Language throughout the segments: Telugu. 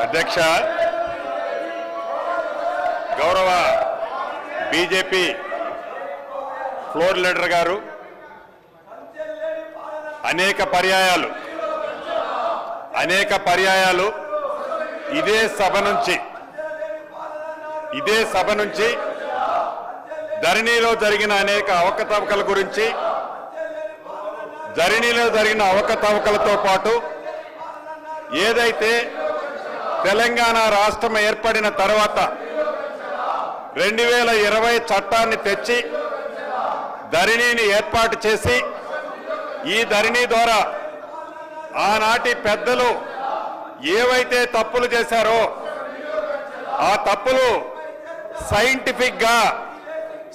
అధ్యక్ష గౌరవ బీజేపీ ఫ్లోర్ లీడర్ గారు అనేక పర్యాయాలు ఇదే సభ నుంచి ధరణిలో జరిగిన అనేక అవకతవకల గురించి ధరణిలో జరిగిన అవకతవకలతో పాటు ఏదైతే తెలంగాణ రాష్ట్రం ఏర్పడిన తర్వాత 2020 చట్టాన్ని తెచ్చి ధరణిని ఏర్పాటు చేసి ఈ ధరణి ద్వారా ఆనాటి పెద్దలు ఏవైతే తప్పులు చేశారో ఆ తప్పులు సైంటిఫిక్ గా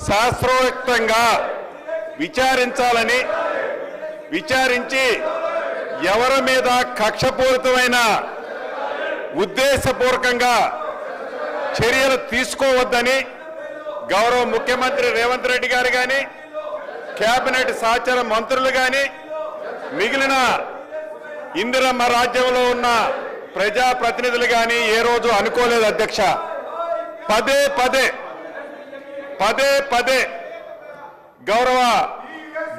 శాస్త్రోక్తంగా విచారించాలని విచారించి ఎవరి మీద కక్షపూరితమైన ఉద్దేశపూర్వకంగా చర్యలు తీసుకోవద్దని గౌరవ ముఖ్యమంత్రి రేవంత్ రెడ్డి గారు గాని కేబినెట్ సహచర మంత్రులు గాని మిగిలిన ఇందిరమ్మ రాజ్యంలో ఉన్న ప్రజాప్రతినిధులు గాని ఏ రోజు అనుకోలేదు అధ్యక్ష. పదే గౌరవ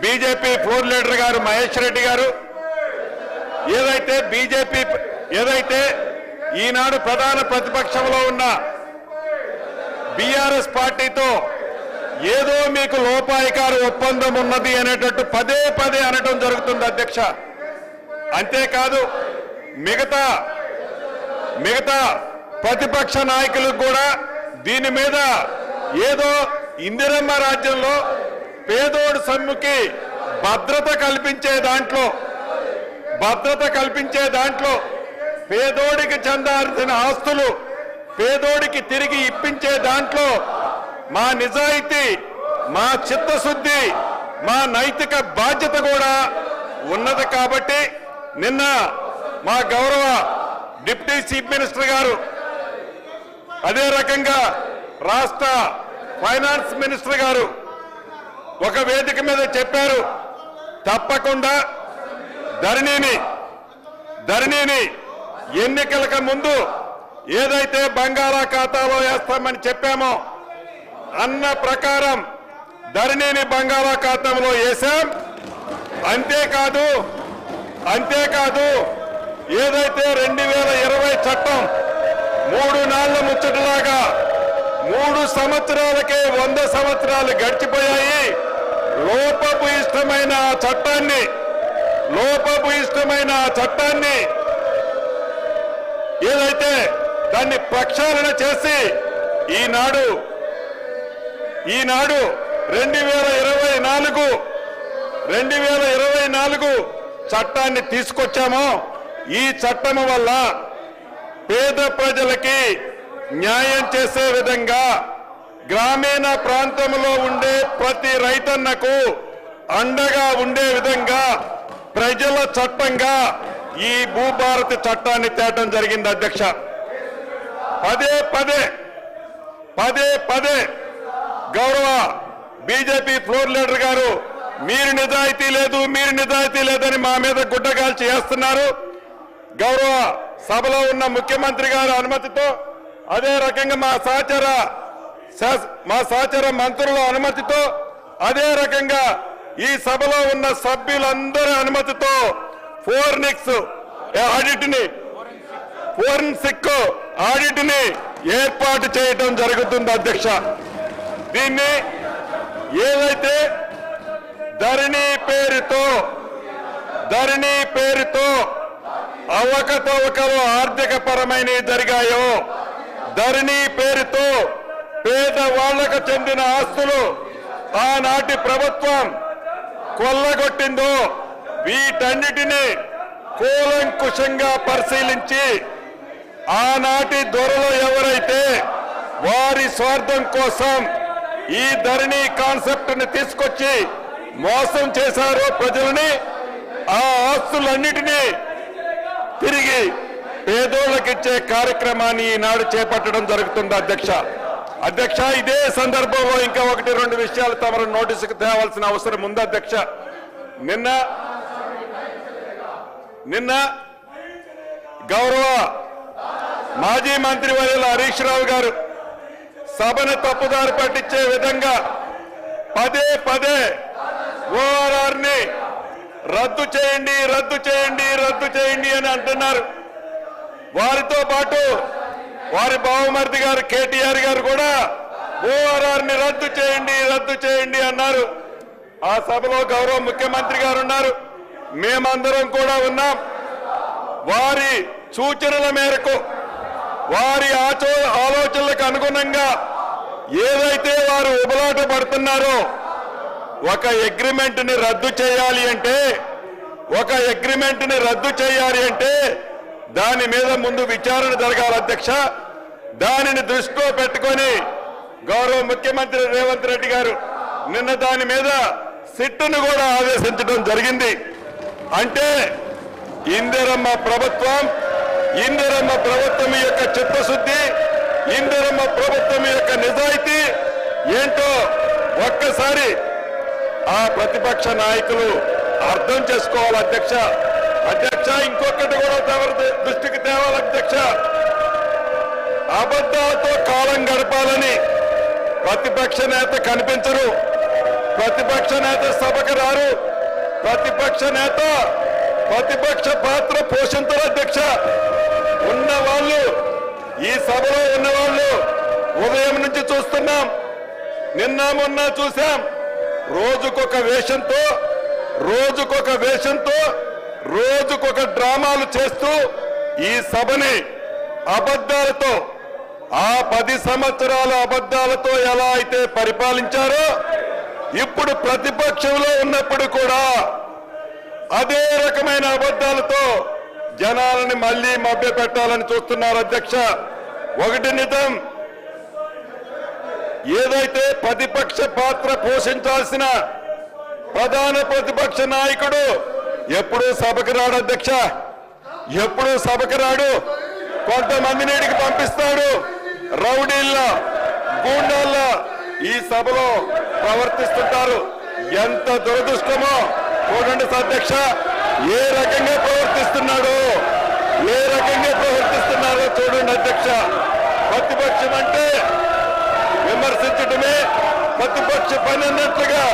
బీజేపీ ఫ్లోర్ లీడర్ గారు మహేష్ రెడ్డి గారు ఏదైతే ఈనాడు ప్రధాన ప్రతిపక్షంలో ఉన్న బీఆర్ఎస్ పార్టీతో ఏదో మీకు లోపాయికార ఒప్పందం ఉన్నది అనేటట్టు పదే అనడం జరుగుతుంది అధ్యక్ష. అంతేకాదు మిగతా ప్రతిపక్ష నాయకులకు కూడా దీని మీద ఏదో ఇందిరమ్మ రాజ్యంలో పేదోడు సమ్ముకి భద్రత కల్పించే దాంట్లో పేదోడికి చెందాల్సిన ఆస్తులు పేదోడికి తిరిగి ఇప్పించే దాంట్లో మా నిజాయితీ, మా చిత్తశుద్ధి, మా నైతిక బాధ్యత కూడా ఉన్నది. కాబట్టి నిన్న మా గౌరవ డిప్యూటీ చీఫ్ మినిస్టర్ గారు అదే రకంగా రాష్ట్ర ఫైనాన్స్ మినిస్టర్ గారు ఒక వేదిక మీద చెప్పారు, తప్పకుండా ధరణిని ఎన్నికలకు ముందు ఏదైతే బంగాళాఖాతాలో వేస్తామని చెప్పామో అన్న ప్రకారం ధరణిని బంగాళాఖాతంలో వేశాం. అంతేకాదు ఏదైతే 2020 చట్టం 3 నాళ్ల ముచ్చటలాగా 3 సంవత్సరాలకే 100 సంవత్సరాలు గడిచిపోయాయి. లోపభూయిష్టమైన చట్టాన్ని ఏదైతే దాన్ని ప్రక్షాళన చేసి ఈనాడు 2024 చట్టాన్ని తీసుకొచ్చామో ఈ చట్టం వల్ల పేద ప్రజలకి న్యాయం చేసే విధంగా గ్రామీణ ప్రాంతంలో ఉండే ప్రతి రైతన్నకు అండగా ఉండే విధంగా ప్రజల చట్టంగా ఈ భూభారతి చట్టాన్ని తేవడం జరిగింది అధ్యక్ష. పదే గౌరవ బీజేపీ ఫ్లోర్ లీడర్ గారు మీరు నిజాయితీ లేదని మా మీద గుడ్డగాల్చి వేస్తున్నారు. గౌరవ సభలో ఉన్న ముఖ్యమంత్రి గారి అనుమతితో అదే రకంగా మా సహచర మంత్రుల అనుమతితో అదే రకంగా ఈ సభలో ఉన్న సభ్యులందరి అనుమతితో ఫోరెన్సిక్ ఆడిట్ ని ఏర్పాటు చేయడం జరుగుతుంది అధ్యక్ష. దీన్ని ఏదైతే ధరణి పేరుతో అవకతవకలు ఆర్థిక పరమైనవి జరిగాయో, ధరణి పేరుతో పేదవాళ్లకు చెందిన ఆస్తులు ఆనాటి ప్రభుత్వం కొల్లగొట్టిందో వీటన్నిటినీ కూలంకుషంగా పరిశీలించి ఆనాటి దొరలు ఎవరైతే వారి స్వార్థం కోసం ఈ ధరణి కాన్సెప్ట్ ని తీసుకొచ్చి మోసం చేశారో ప్రజలని, ఆ ఆస్తులన్నిటినీ తిరిగి పేదోళ్ళకిచ్చే కార్యక్రమాన్ని ఈనాడు చేపట్టడం జరుగుతుంది అధ్యక్ష. ఇదే సందర్భంలో ఇంకా 1-2 విషయాలు తమరు నోటీసుకు తేవాల్సిన అవసరం ఉంది అధ్యక్ష. నిన్న గౌరవ మాజీ మంత్రివర్యులు హరీష్ రావు గారు సభను తప్పుదారి పట్టించే విధంగా పదే పదే ఓఆర్ఆర్ ని రద్దు చేయండి రద్దు చేయండి రద్దు చేయండి అని అంటున్నారు. వారితో పాటు వారి బావమరిది గారు కేటీఆర్ గారు కూడా ఓఆర్ఆర్ ని రద్దు చేయండి అన్నారు. ఆ సభలో గౌరవ ముఖ్యమంత్రి గారు ఉన్నారు, మేమందరం కూడా ఉన్నాం. వారి సూచనల మేరకు వారి ఆలోచనలకు అనుగుణంగా ఏదైతే వారు ఉబలాట పడుతున్నారో ఒక అగ్రిమెంట్ ని రద్దు చేయాలి అంటే దాని మీద ముందు విచారణ జరగాలి అధ్యక్ష. దానిని దృష్టిలో పెట్టుకొని గౌరవ ముఖ్యమంత్రి రేవంత్ రెడ్డి గారు నిన్న దాని మీద సిట్టును కూడా ఆదేశించడం జరిగింది. అంటే ఇందిరమ్మ ప్రభుత్వం యొక్క చిత్తశుద్ధి, ఇందిరమ్మ ప్రభుత్వం యొక్క నిజాయితీ ఏంటో ఒక్కసారి ఆ ప్రతిపక్ష నాయకులు అర్థం చేసుకోవాలి అధ్యక్ష. ఇంకొకటి కూడా దృష్టికి తేవాలి అధ్యక్ష. అబద్ధాలతో కాలం గడపాలని ప్రతిపక్ష నేత కనిపించరు, ప్రతిపక్ష నేత సభకు రారు, ప్రతిపక్ష పాత్ర పోషించరు అధ్యక్ష. ఉన్నవాళ్ళు ఈ సభలో ఉన్నవాళ్ళు ఉదయం నుంచి చూస్తున్నాం, నిన్న మొన్న చూశాం. రోజుకొక డ్రామాలు చేస్తూ ఈ సభని అబద్ధాలతో, ఆ 10 సంవత్సరాల అబద్ధాలతో ఎలా అయితే పరిపాలించారో ఇప్పుడు ప్రతిపక్షంలో ఉన్నప్పుడు కూడా అదే రకమైన అబద్ధాలతో జనాలని మళ్లీ మభ్యపెట్టాలని చూస్తున్నారు అధ్యక్ష. ఒకటి నిజం, ఏదైతే ప్రతిపక్ష పాత్ర పోషించాల్సిన ప్రధాన ప్రతిపక్ష నాయకుడు ఎప్పుడూ సభకు రాడు అధ్యక్ష, ఎప్పుడూ సభకు రాడు. కొంతమందిని ఇడికి పంపిస్తాడు, రౌడీల్లా గూండాల్లా ఈ సభలో ప్రవర్తిస్తుంటారు. ఎంత దురదృష్టమో చూడండి అధ్యక్ష, ఏ రకంగా ప్రవర్తిస్తున్నాడో చూడండి అధ్యక్ష. ప్రతిపక్షం అంటే విమర్శించడమే ప్రతిపక్ష పని అన్నట్లుగా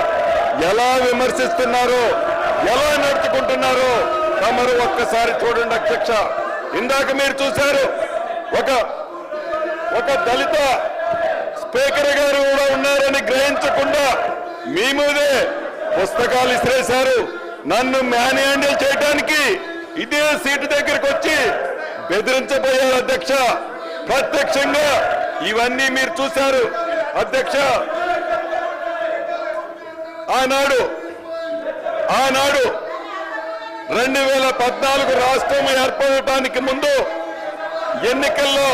ఎలా విమర్శిస్తున్నారో, ఎలా నడుచుకుంటున్నారో తమరు ఒక్కసారి చూడండి అధ్యక్ష. ఇందాక మీరు చూశారు, ఒక దళిత స్పీకర్ గారు కూడా ఉన్నారని గ్రహించకుండా మీ మీదే పుస్తకాలు ఇసిరేశారు. నన్ను మ్యాన్ హ్యాండిల్ చేయడానికి ఇదే సీటు దగ్గరకు వచ్చి బెదిరించబోయారు అధ్యక్ష. ప్రత్యక్షంగా ఇవన్నీ మీరు చూశారు అధ్యక్ష. ఆనాడు 2014 రాష్ట్రం ఏర్పడటానికి ముందు ఎన్నికల్లో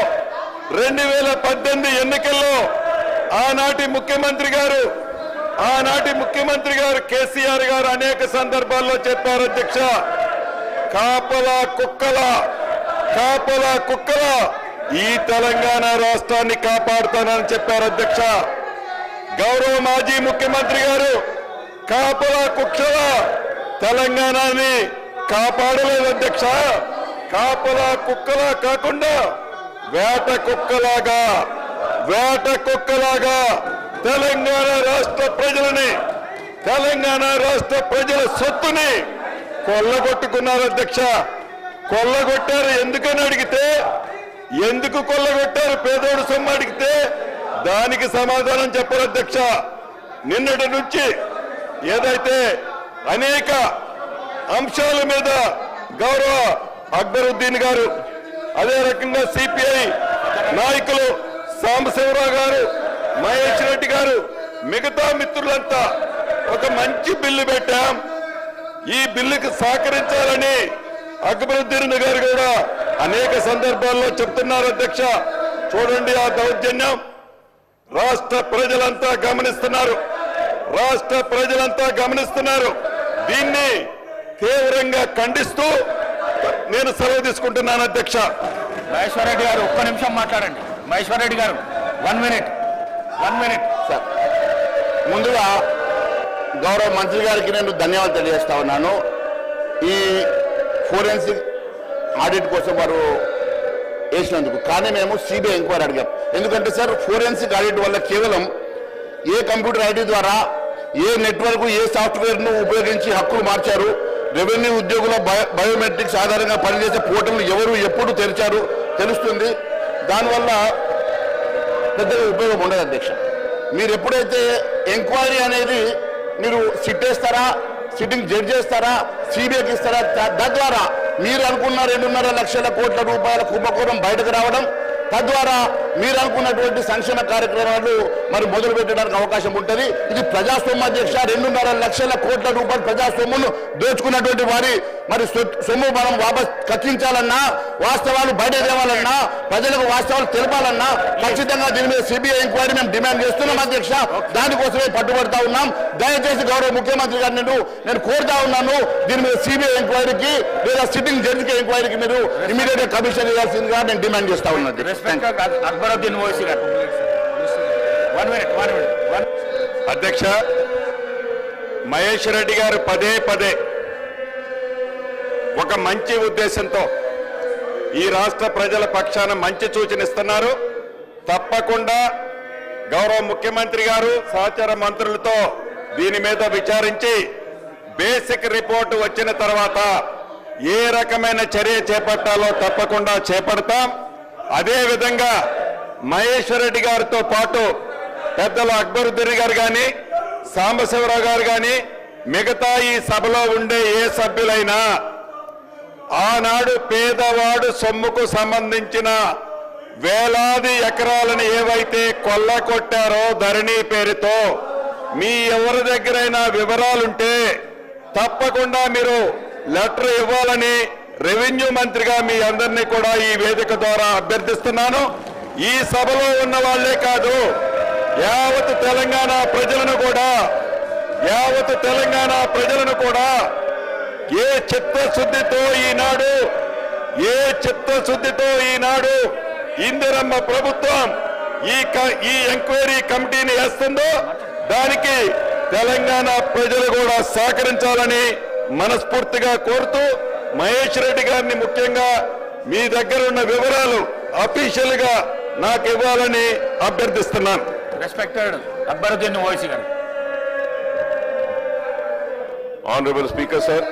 2018 ఎన్నికల్లో ఆనాటి ముఖ్యమంత్రి గారు కేసీఆర్ గారు అనేక సందర్భాల్లో చెప్పారు అధ్యక్ష, కాపలా కుక్కల ఈ తెలంగాణ రాష్ట్రాన్ని కాపాడుతానని చెప్పారు అధ్యక్ష. గౌరవ మాజీ ముఖ్యమంత్రి గారు కాపలా కుక్కల తెలంగాణని కాపాడలేదు అధ్యక్ష. కాపలా కుక్కలా కాకుండా వేట కుక్కలాగా తెలంగాణ రాష్ట్ర ప్రజల సొత్తుని కొల్లగొట్టుకున్నారు అధ్యక్ష. కొల్లగొట్టారు ఎందుకని అడిగితే, ఎందుకు కొల్లగొట్టారు పేదోడు సొమ్ము అడిగితే దానికి సమాధానం చెప్పరు అధ్యక్ష. నిన్నటి నుంచి ఏదైతే అనేక అంశాల మీద గౌరవ అక్బరుద్దీన్ గారు, అదే రకంగా సిపిఐ నాయకులు సాంబశివరావు గారు, మహేష్ రెడ్డి గారు, మిగతా మిత్రులంతా ఒక మంచి బిల్లు పెట్టాం. ఈ బిల్లుకు సహకరించాలని అక్బరుద్దీన్ గారు కూడా అనేక సందర్భాల్లో చెప్తున్నారు అధ్యక్ష. చూడండి ఆ దౌర్జన్యం రాష్ట్ర ప్రజలంతా గమనిస్తున్నారు. దీన్ని తీవ్రంగా ఖండిస్తూ నేను సెలవు తీసుకుంటున్నాను అధ్యక్ష. మహేశ్వర్ రెడ్డి గారు ఒక్క నిమిషం మాట్లాడండి. మహేశ్వర్ రెడ్డి గారు 1 మినిట్ సార్, ముందుగా గౌరవ మంత్రి గారికి నేను ధన్యవాదాలు తెలియజేస్తా ఉన్నాను. ఈ ఫోరెన్సిక్ ఆడిట్ కోసం వారు వేసినందుకు. కానీ మేము సిబిఐ ఎంక్వైరీ అడిగాం. ఎందుకంటే సార్ ఫోరెన్సిక్ ఆడిట్ వల్ల కేవలం ఏ కంప్యూటర్ ఐడి ద్వారా ఏ నెట్వర్క్ ఏ సాఫ్ట్వేర్ను ఉపయోగించి హక్కులు మార్చారు, రెవెన్యూ ఉద్యోగుల బయోమెట్రిక్స్ ఆధారంగా పనిచేసే పోర్టల్ను ఎవరు ఎప్పుడు తెరిచారు తెలుస్తుంది. దానివల్ల పెద్దగా ఉపయోగం ఉండదు అధ్యక్ష. మీరు ఎప్పుడైతే ఎంక్వైరీ అనేది మీరు సిట్టేస్తారా, సిట్టింగ్ జడ్జ్ చేస్తారా, సిబిఐకి ఇస్తారా, తద్వారా మీరు అనుకున్న 2.5 లక్షల కోట్ల రూపాయల కుంభకోణం బయటకు రావడం, తద్వారా మీరు అనుకున్నటువంటి సంక్షేమ కార్యక్రమాలు మరి మొదలు పెట్టడానికి అవకాశం ఉంటుంది. ఇది ప్రజాస్వామ్య అధ్యక్ష. 2.5 లక్షల కోట్ల రూపాయలు ప్రజాస్వామ్యను దోచుకున్నటువంటి వారి మరి సొమ్ము మనం వాపస్ కక్కించాలన్నా, వాస్తవాలు బయట తేవాలన్నా, ప్రజలకు వాస్తవాలు తెలపాలన్నా ఖచ్చితంగా దీని మీద సిబిఐ ఎంక్వైరీ మేము డిమాండ్ చేస్తున్నాం అధ్యక్ష. దానికోసమే పట్టుబడతా ఉన్నాం. దయచేసి గౌరవ ముఖ్యమంత్రి గారు నేను కోరుతా ఉన్నాను, దీని మీద సిబిఐ ఎంక్వైరీకి లేదా సిట్టింగ్ జడ్జికి ఎంక్వైరీకి మీరు ఇమీడియట్ గా కమిషన్ ఇవ్వాల్సిందిగా నేను డిమాండ్ చేస్తా ఉన్నాను. అక్బరుద్దీన్ ఓవైసీ గారు 1 minute. అధ్యక్ష, మహేష్ రెడ్డి గారు పదే పదే ఒక మంచి ఉద్దేశంతో ఈ రాష్ట్ర ప్రజల పక్షాన మంచి సూచనిస్తున్నారు. తప్పకుండా గౌరవ ముఖ్యమంత్రి గారు సహచర మంత్రులతో దీని మీద విచారించి బేసిక్ రిపోర్టు వచ్చిన తర్వాత ఏ రకమైన చర్య చేపట్టాలో తప్పకుండా చేపడతాం. అదేవిధంగా మహేశ్వర్ రెడ్డి గారితో పాటు పెద్దలు అక్బరుద్దీన్ గారు కానీ, సాంబశివరావు గారు కానీ, మిగతా ఈ సభలో ఉండే ఏ సభ్యులైనా ఆనాడు పేదవాడు సొమ్ముకు సంబంధించిన వేలాది ఎకరాలను ఏవైతే కొల్లగొట్టారో ధరణి పేరుతో మీ ఎవరి దగ్గరైనా వివరాలుంటే తప్పకుండా మీరు లెటర్ ఇవ్వాలని రెవెన్యూ మంత్రిగా మీ అందరినీ కూడా ఈ వేదిక ద్వారా అభ్యర్థిస్తున్నాను. ఈ సభలో ఉన్న వాళ్లే కాదు, యావత్ తెలంగాణ ప్రజలను కూడా ఏ చిత్తశుద్ధితో ఈనాడు ఇందిరమ్మ ప్రభుత్వం ఈ ఎంక్వైరీ కమిటీని వేస్తుందో దానికి తెలంగాణ ప్రజలు కూడా సహకరించాలని మనస్ఫూర్తిగా కోరుతూ మహేష్ రెడ్డి గారిని ముఖ్యంగా మీ దగ్గర ఉన్న వివరాలు అఫీషియల్ గా నాకు ఇవ్వాలని అభ్యర్థిస్తున్నాను. రెస్పెక్టెడ్ అక్బరుద్దీన్ ఓవైసీ గారు. Honourable speaker sir,